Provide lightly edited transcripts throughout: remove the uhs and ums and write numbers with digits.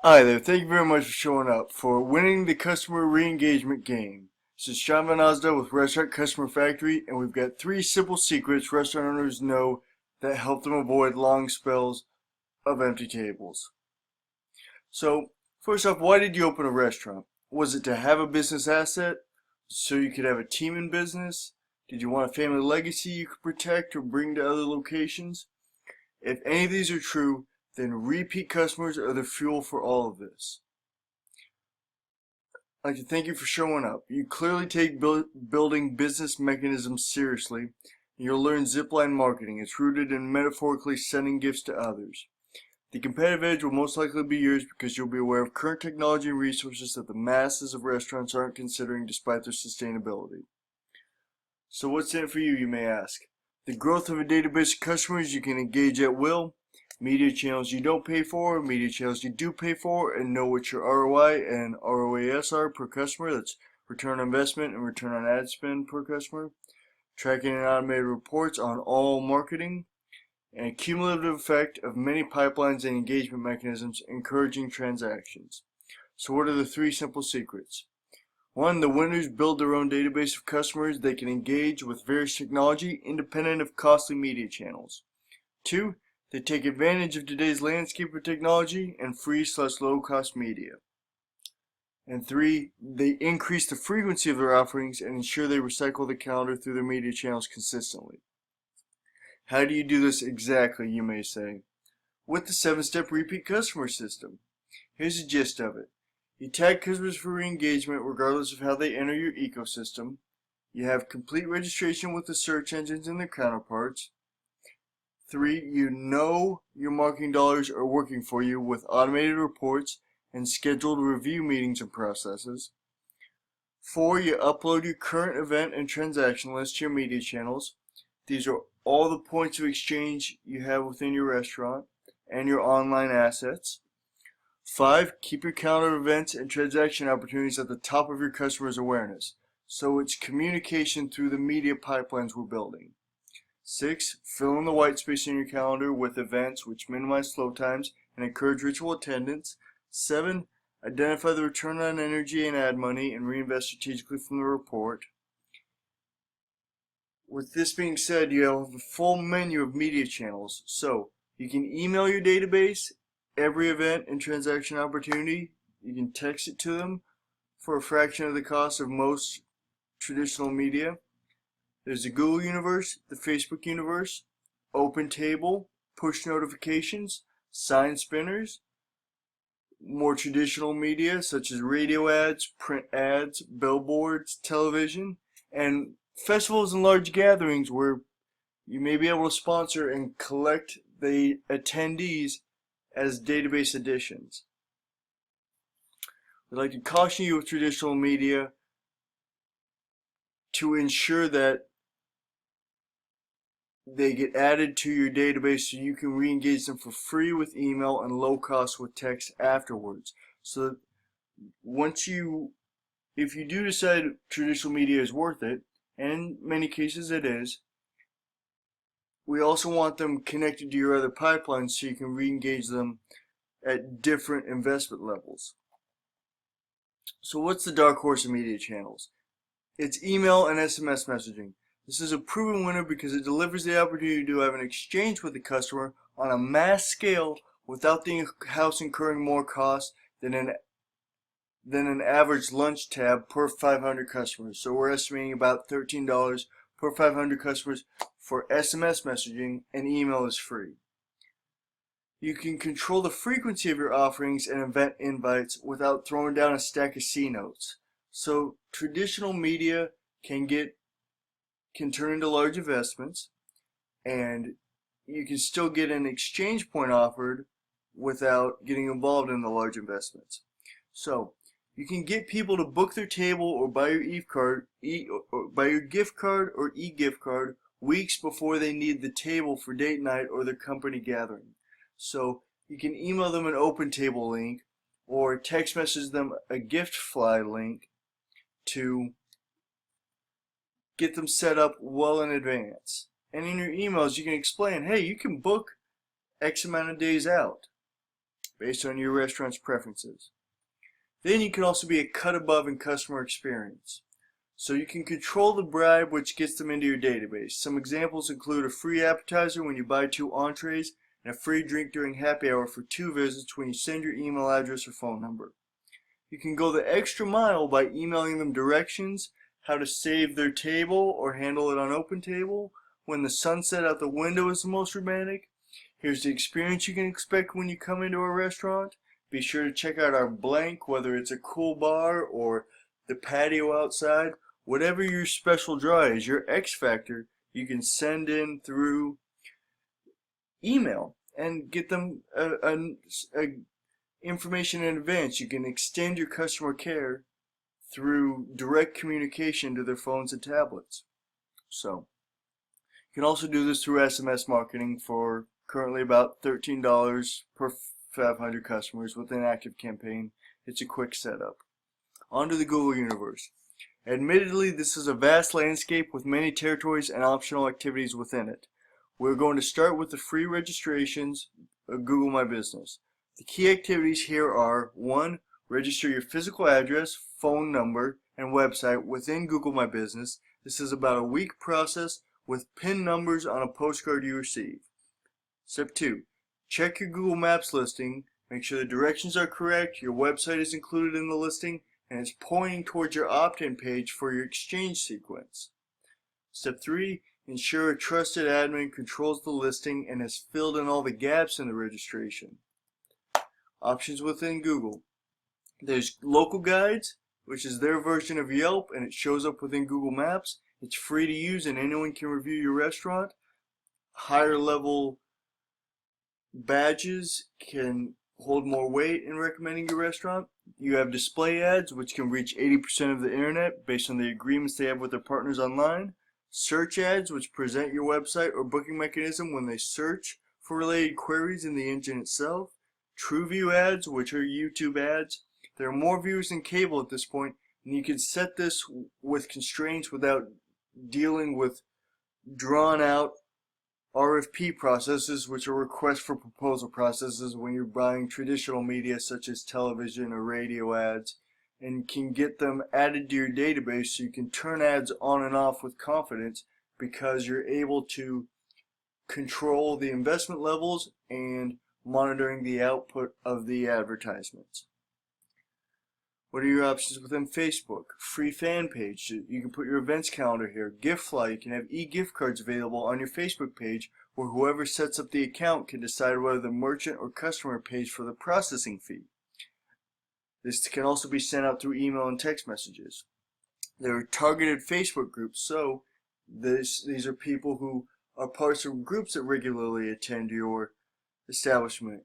Hi there, thank you very much for showing up for winning the customer re-engagement game. This is Sean Van Osdale with Restaurant Customer Factory, and we've got 3 simple secrets restaurant owners know that help them avoid long spells of empty tables. So, first off, why did you open a restaurant? Was it to have a business asset so you could have a team in business? Did you want a family legacy you could protect or bring to other locations? If any of these are true, then repeat customers are the fuel for all of this. I'd like to thank you for showing up. You clearly take building business mechanisms seriously, and you'll learn zipline marketing. It's rooted in metaphorically sending gifts to others. The competitive edge will most likely be yours because you'll be aware of current technology and resources that the masses of restaurants aren't considering despite their sustainability. So what's in it for you, you may ask? The growth of a database of customers you can engage at will, media channels you don't pay for, media channels you do pay for, and know what your ROI and ROAS are per customer. That's return on investment and return on ad spend per customer. Tracking and automated reports on all marketing, and a cumulative effect of many pipelines and engagement mechanisms encouraging transactions. So what are the 3 simple secrets? 1. The winners build their own database of customers they can engage with various technology independent of costly media channels. 2. They take advantage of today's landscape of technology and free/low-cost media. And 3. They increase the frequency of their offerings and ensure they recycle the calendar through their media channels consistently. How do you do this exactly, you may say? With the 7-step repeat customer system. Here's the gist of it. You tag customers for re-engagement regardless of how they enter your ecosystem. You have complete registration with the search engines and their counterparts. 3. You know your marketing dollars are working for you with automated reports and scheduled review meetings and processes. 4. You upload your current event and transaction list to your media channels. These are all the points of exchange you have within your restaurant and your online assets. 5. Keep your calendar events and transaction opportunities at the top of your customers' awareness. So it's communication through the media pipelines we're building. 6. Fill in the white space in your calendar with events which minimize slow times and encourage ritual attendance. 7. Identify the return on energy and ad money and reinvest strategically from the report. With this being said, you have a full menu of media channels. So you can email your database every event and transaction opportunity. You can text it to them for a fraction of the cost of most traditional media. There's the Google universe, the Facebook universe, OpenTable, push notifications, sign spinners, more traditional media such as radio ads, print ads, billboards, television, and festivals and large gatherings where you may be able to sponsor and collect the attendees as database additions. I'd like to caution you with traditional media to ensure that they get added to your database so you can re-engage them for free with email and low cost with text afterwards. So if you do decide traditional media is worth it, and in many cases it is, we also want them connected to your other pipelines so you can re-engage them at different investment levels. So what's the dark horse of media channels? It's email and SMS messaging. This is a proven winner because it delivers the opportunity to have an exchange with the customer on a mass scale without the house incurring more cost than an average lunch tab per 500 customers. So we're estimating about $13 per 500 customers for SMS messaging, and email is free. You can control the frequency of your offerings and event invites without throwing down a stack of C notes. So traditional media can turn into large investments, and you can still get an exchange point offered without getting involved in the large investments. So you can get people to book their table or buy your gift card or e-gift card weeks before they need the table for date night or their company gathering. So you can email them an OpenTable link or text message them a Giftfly link to get them set up well in advance. And in your emails you can explain, hey, you can book X amount of days out. based on your restaurant's preferences. Then you can also be a cut above in customer experience. So you can control the bribe which gets them into your database. Some examples include a free appetizer when you buy 2 entrees and a free drink during happy hour for 2 visits when you send your email address or phone number. You can go the extra mile by emailing them directions, how to save their table or handle it on OpenTable, when the sunset out the window is the most romantic. Here's the experience you can expect when you come into a restaurant. Be sure to check out our blank, whether it's a cool bar or the patio outside. Whatever your special draw is, your X factor, you can send in through email and get them information in advance. You can extend your customer care through direct communication to their phones and tablets. So you can also do this through SMS marketing for currently about $13 per 500 customers with an active campaign. It's a quick setup. On to the Google universe. Admittedly, this is a vast landscape with many territories and optional activities within it. We're going to start with the free registrations of Google My Business. The key activities here are: 1. Register your physical address, phone number, and website within Google My Business. This is about a week process with PIN numbers on a postcard you receive. Step 2. Check your Google Maps listing. Make sure the directions are correct, your website is included in the listing, and it's pointing towards your opt-in page for your exchange sequence. Step 3. Ensure a trusted admin controls the listing and has filled in all the gaps in the registration. Options within Google. There's local guides, which is their version of Yelp, and it shows up within Google Maps. It's free to use and anyone can review your restaurant. Higher level badges can hold more weight in recommending your restaurant. You have display ads, which can reach 80% of the internet based on the agreements they have with their partners online. Search ads, which present your website or booking mechanism when they search for related queries in the engine itself. TrueView ads, which are YouTube ads. There are more viewers than cable at this point, and you can set this with constraints without dealing with drawn out RFP processes, which are request for proposal processes when you're buying traditional media such as television or radio ads, and can get them added to your database so you can turn ads on and off with confidence because you're able to control the investment levels and monitoring the output of the advertisements. What are your options within Facebook? Free fan page. You can put your events calendar here. Giftfly. You can have e-gift cards available on your Facebook page where whoever sets up the account can decide whether the merchant or customer pays for the processing fee. This can also be sent out through email and text messages. There are targeted Facebook groups, so these are people who are parts of groups that regularly attend your establishment.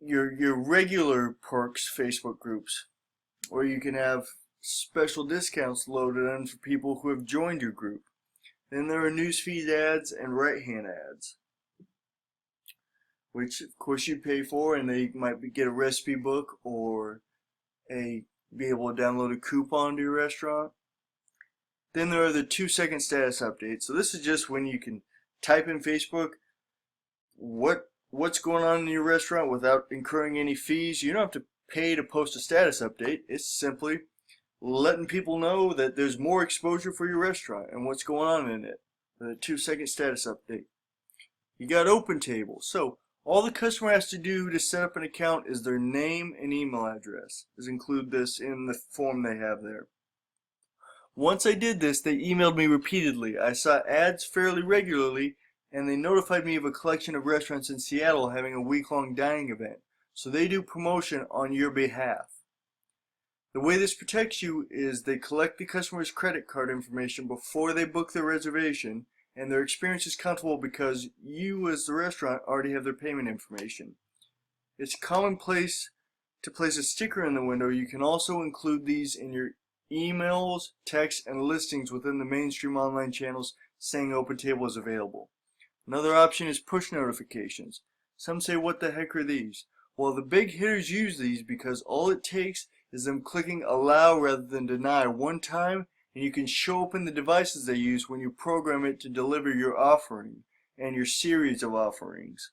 Your regular perks Facebook groups, or you can have special discounts loaded on for people who have joined your group. Then there are newsfeed ads and right-hand ads, which of course you pay for, and they might get a recipe book or be able to download a coupon to your restaurant. Then there are the 2-second status updates. So this is just when you can type in Facebook what's going on in your restaurant without incurring any fees. You don't have to pay to post a status update. It's simply letting people know that there's more exposure for your restaurant and what's going on in it. The 2-second status update. You got OpenTable. So all the customer has to do to set up an account is their name and email address. Just include this in the form they have there. Once I did this, they emailed me repeatedly. I saw ads fairly regularly, and they notified me of a collection of restaurants in Seattle having a week-long dining event. So they do promotion on your behalf. The way this protects you is they collect the customer's credit card information before they book their reservation, and their experience is comfortable because you as the restaurant already have their payment information. It's commonplace to place a sticker in the window. You can also include these in your emails, texts, and listings within the mainstream online channels saying OpenTable is available. Another option is push notifications. Some say, what the heck are these? Well, the big hitters use these because all it takes is them clicking allow rather than deny one time, and you can show up in the devices they use when you program it to deliver your offering and your series of offerings.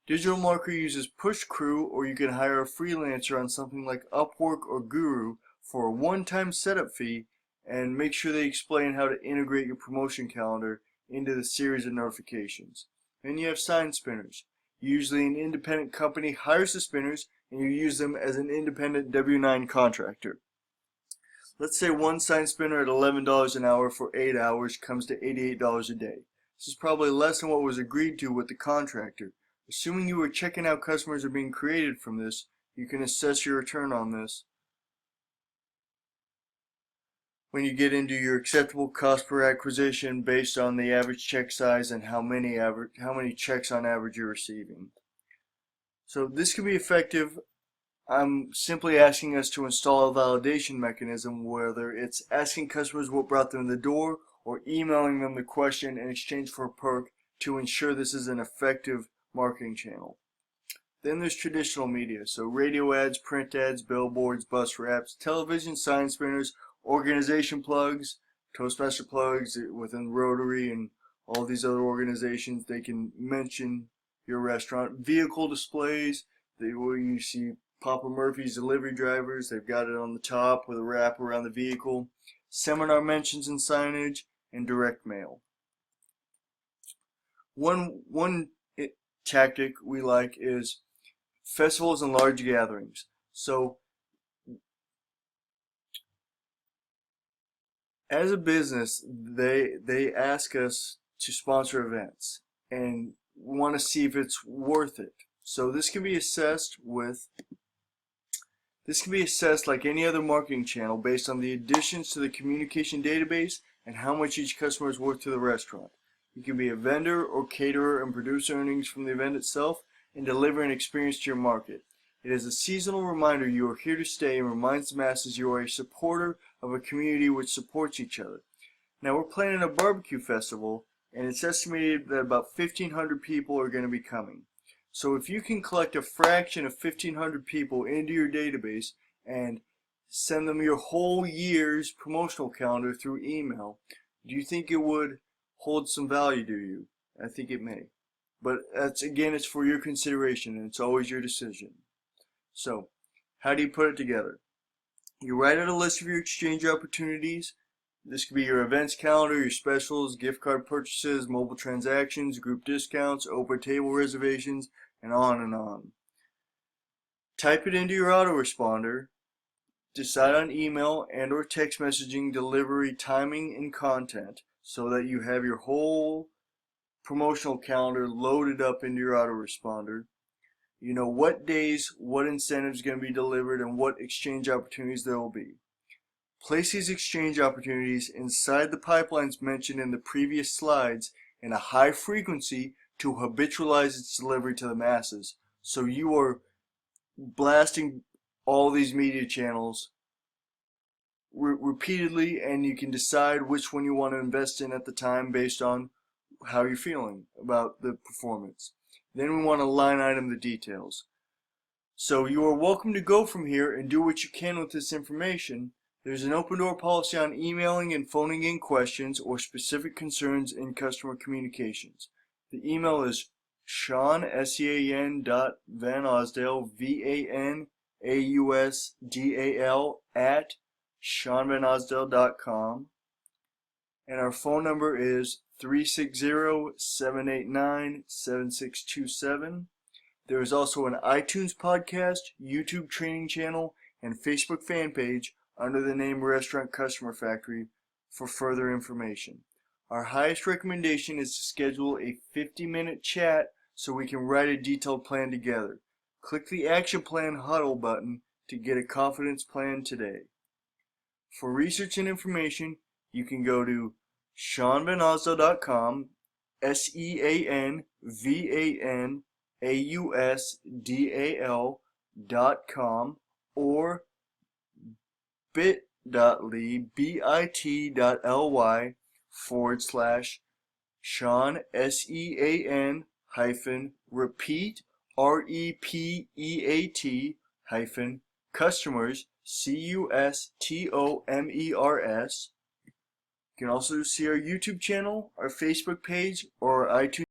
Digital marketer uses Push Crew, or you can hire a freelancer on something like Upwork or Guru for a one-time setup fee, and make sure they explain how to integrate your promotion calendar into the series of notifications. Then you have sign spinners. Usually an independent company hires the spinners and you use them as an independent W-9 contractor. Let's say one sign spinner at $11 an hour for 8 hours comes to $88 a day. This is probably less than what was agreed to with the contractor. Assuming you were checking out customers are being created from this, you can assess your return on this when you get into your acceptable cost per acquisition based on the average check size and how many checks on average you're receiving. So this can be effective. I'm simply asking us to install a validation mechanism, whether it's asking customers what brought them to the door or emailing them the question in exchange for a perk, to ensure this is an effective marketing channel. Then there's traditional media, so radio ads, print ads, billboards, bus wraps, television, sign spinners, organization plugs, Toastmaster plugs within Rotary and all these other organizations. They can mention your restaurant. Vehicle displays, where you see Papa Murphy's delivery drivers, they've got it on the top with a wrap around the vehicle. Seminar mentions and signage, and direct mail. One tactic we like is festivals and large gatherings. So as a business, they ask us to sponsor events, and we want to see if it's worth it. So this can be assessed like any other marketing channel based on the additions to the communication database and how much each customer is worth to the restaurant. You can be a vendor or caterer and produce earnings from the event itself and deliver an experience to your market. It is a seasonal reminder you are here to stay and reminds the masses you are a supporter of a community which supports each other. Now we're planning a barbecue festival, and it's estimated that about 1,500 people are going to be coming. So if you can collect a fraction of 1,500 people into your database and send them your whole year's promotional calendar through email, do you think it would hold some value to you? I think it may. But it's for your consideration, and it's always your decision. So, how do you put it together? You write out a list of your exchange opportunities. This could be your events calendar, your specials, gift card purchases, mobile transactions, group discounts, open table reservations, and on and on. Type it into your autoresponder. Decide on email and or text messaging delivery timing and content so that you have your whole promotional calendar loaded up into your autoresponder. You know what days, what incentives are going to be delivered, and what exchange opportunities there will be. Place these exchange opportunities inside the pipelines mentioned in the previous slides in a high frequency to habitualize its delivery to the masses. So you are blasting all these media channels repeatedly, and you can decide which one you want to invest in at the time based on how you're feeling about the performance. Then we want to line item the details. So you are welcome to go from here and do what you can with this information. There's an open door policy on emailing and phoning in questions or specific concerns in customer communications. The email is Sean, SEAN Van Osdale, VANAUSDAL at SeanVanOsdale.com, and our phone number is 360-789-7627. There is also an iTunes podcast, YouTube training channel, and Facebook fan page under the name Restaurant Customer Factory for further information. Our highest recommendation is to schedule a 50-minute chat so we can write a detailed plan together. Click the Action Plan Huddle button to get a confidence plan today. For research and information, you can go to SeanVanOsdale.com, SeanVanAusdal.com, or bit.ly/Sean, SEAN repeat, REPEAT customers, CUSTOMERS. You can also see our YouTube channel, our Facebook page, or our iTunes